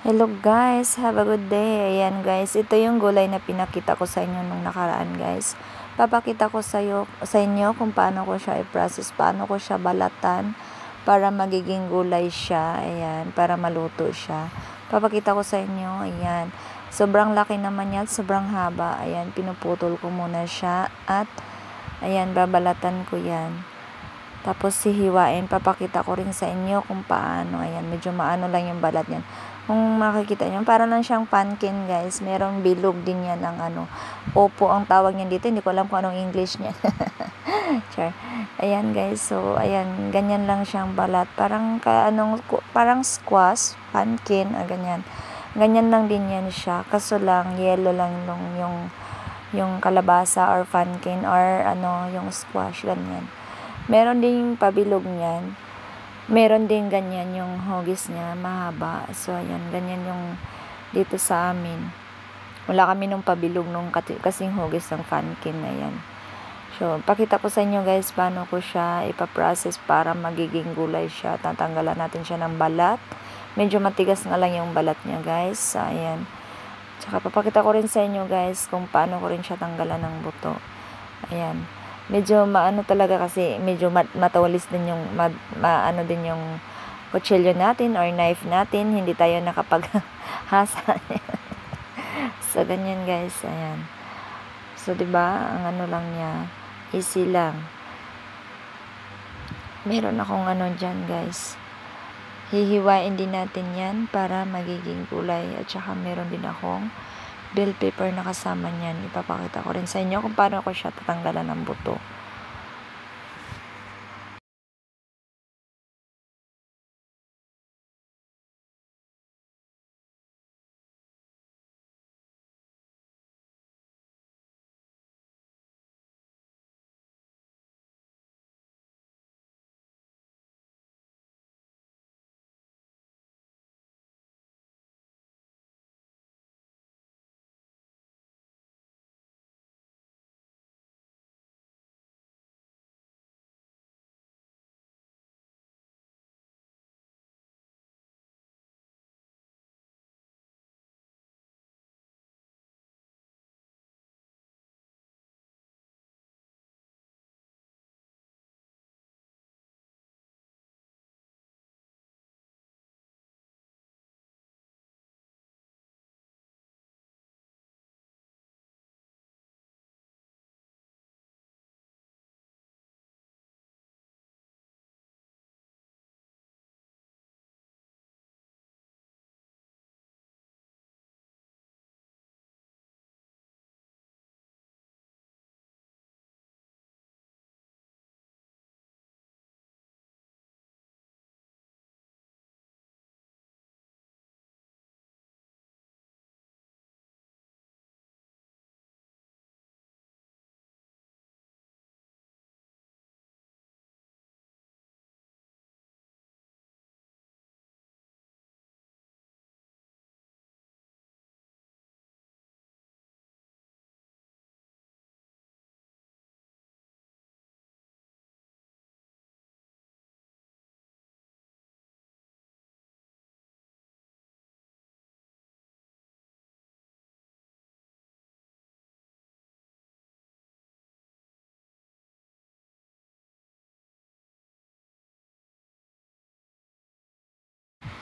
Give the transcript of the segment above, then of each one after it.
Hello guys, have a good day. Ayan guys, ito yung gulay na pinakita ko sa inyo nung nakaraan guys. Papakita ko sa inyo kung paano ko siya i-process, paano ko siya balatan para magiging gulay siya. Ayan, para maluto siya. Papakita ko sa inyo, ayan. Sobrang laki naman yan, sobrang haba. Ayan, pinuputol ko muna siya at ayan, babalatan ko yan. Tapos hihiwain, papakita ko rin sa inyo kung paano. Ayan, medyo maano lang yung balat niyan. Kung makikita nyo, para lang siyang pumpkin guys. Merong bilog din yan ng opo ang tawag niyan dito. Hindi ko alam kung anong English niya. Char. Ayan guys, so ayan, ganyan lang siyang balat. Parang squash, pumpkin, ganyan. Ganyan lang din yan siya. Kaso lang, yellow lang yung kalabasa or pumpkin or yung squash, ganyan. Meron ding pabilog niyan. Meron din ganyan yung hugis niya, mahaba. So, ayan, ganyan yung dito sa amin. Wala kami nung pabilog nung kasing hugis ng pumpkin na yan. So, pakita ko sa inyo guys paano ko siya ipaprocess para magiging gulay siya. Tatanggalan natin siya ng balat. Medyo matigas nga lang yung balat niya guys. So, ayan. Tsaka papakita ko rin sa inyo guys kung paano ko rin siya tanggalan ng buto. Ayan. Medyo maano talaga kasi medyo matawalis din yung maano din yung kutsilyo natin or knife natin, hindi tayo nakapaghasa. So ganyan guys, ayan. So 'di ba, ang ano lang niya, easy lang. Meron akong diyan guys. Hihiwain din natin 'yan para magiging gulay at saka meron din akong bell pepper na kasama niyan. Ipapakita ko rin sa inyo kung paano ko siya tatanggalan ng buto.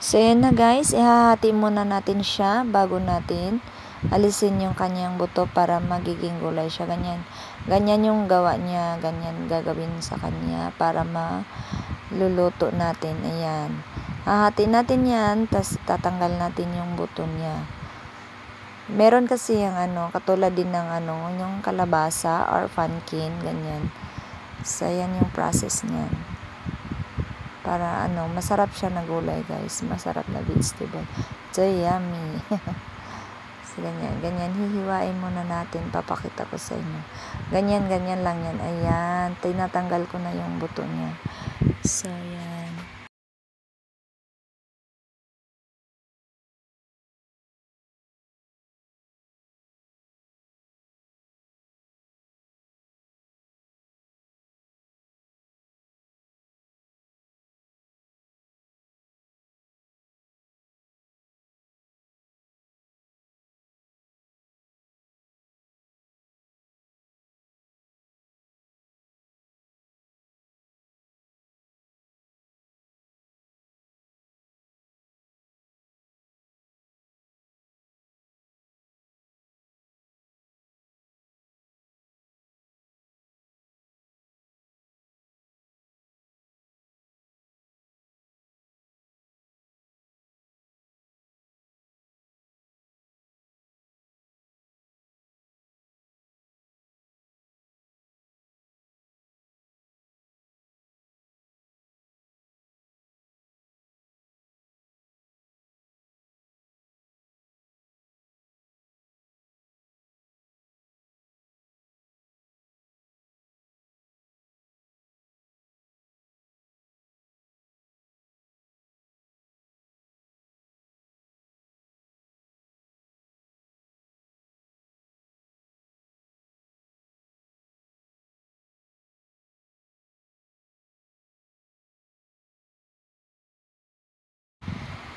So, yan na guys. Ihahati muna natin siya bago natin alisin yung kanyang buto para magiging gulay siya. Ganyan. Ganyan yung gawa niya. Ganyan gagawin sa kanya para maluluto natin. Ayan. Hahati natin yan. Tapos tatanggal natin yung buto niya. Meron kasi yung katulad din ng yung kalabasa or pumpkin. Ganyan. So, yan yung process niyan. Para masarap siya na gulay guys, masarap na vegetable, so yummy. So ganyan hihiwain muna natin, papakita ko sa inyo, ganyan lang yan. Ayan, tinatanggal ko na yung buto niya. So yan.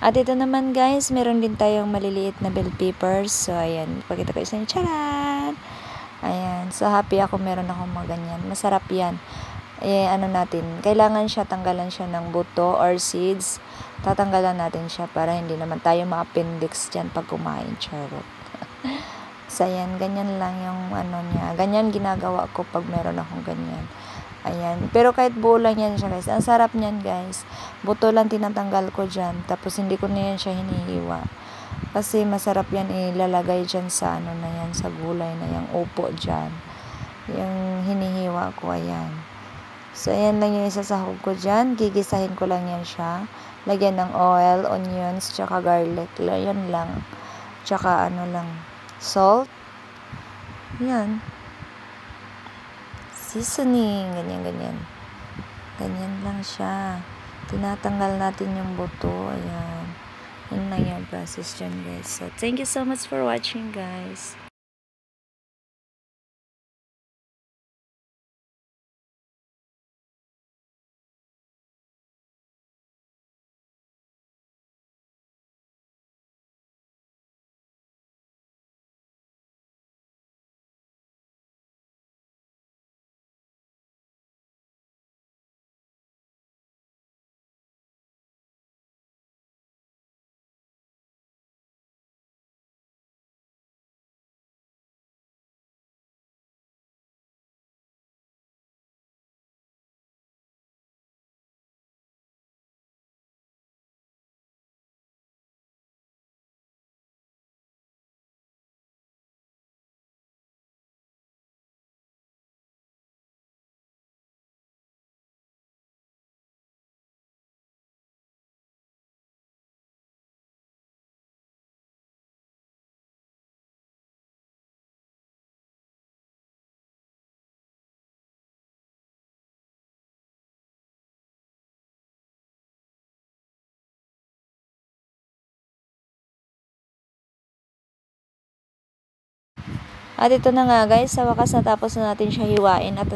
At ito naman guys, meron din tayong maliliit na bell peppers. So ayan, pakita ko isa niyo. Charan! Ayan, so happy ako meron akong mga ganyan. Masarap yan. Ano natin, kailangan siya, tanggalan siya ng buto or seeds. Tatanggalan natin siya para hindi naman tayo ma-appendix dyan pag kumain. Charot. So ayan, ganyan lang yung ano niya. Ganyan ginagawa ko pag meron akong ganyan. Ayan. Pero kahit buo lang yan siya guys. Ang sarap niyan guys. Buto lang tinatanggal ko dyan. Tapos hindi ko na yan siya hinihiwa. Kasi masarap yan ilalagay dyan sa ano na yan. Sa gulay na yan. Upo dyan. Yung hinihiwa ko. Ayan. So ayan lang yung isasahog ko dyan. Gigisahin ko lang yan siya. Lagyan ng oil, onions, tsaka garlic. Yan lang. Tsaka ano lang. Salt. Yan. Seasoning, ganyan. Ganyan lang siya. Tinatanggal natin yung buto. Ayan. Yun lang yung process dyan, guys. So, thank you so much for watching, guys. At ito na nga guys, sa wakas natapos na natin siya hiwain at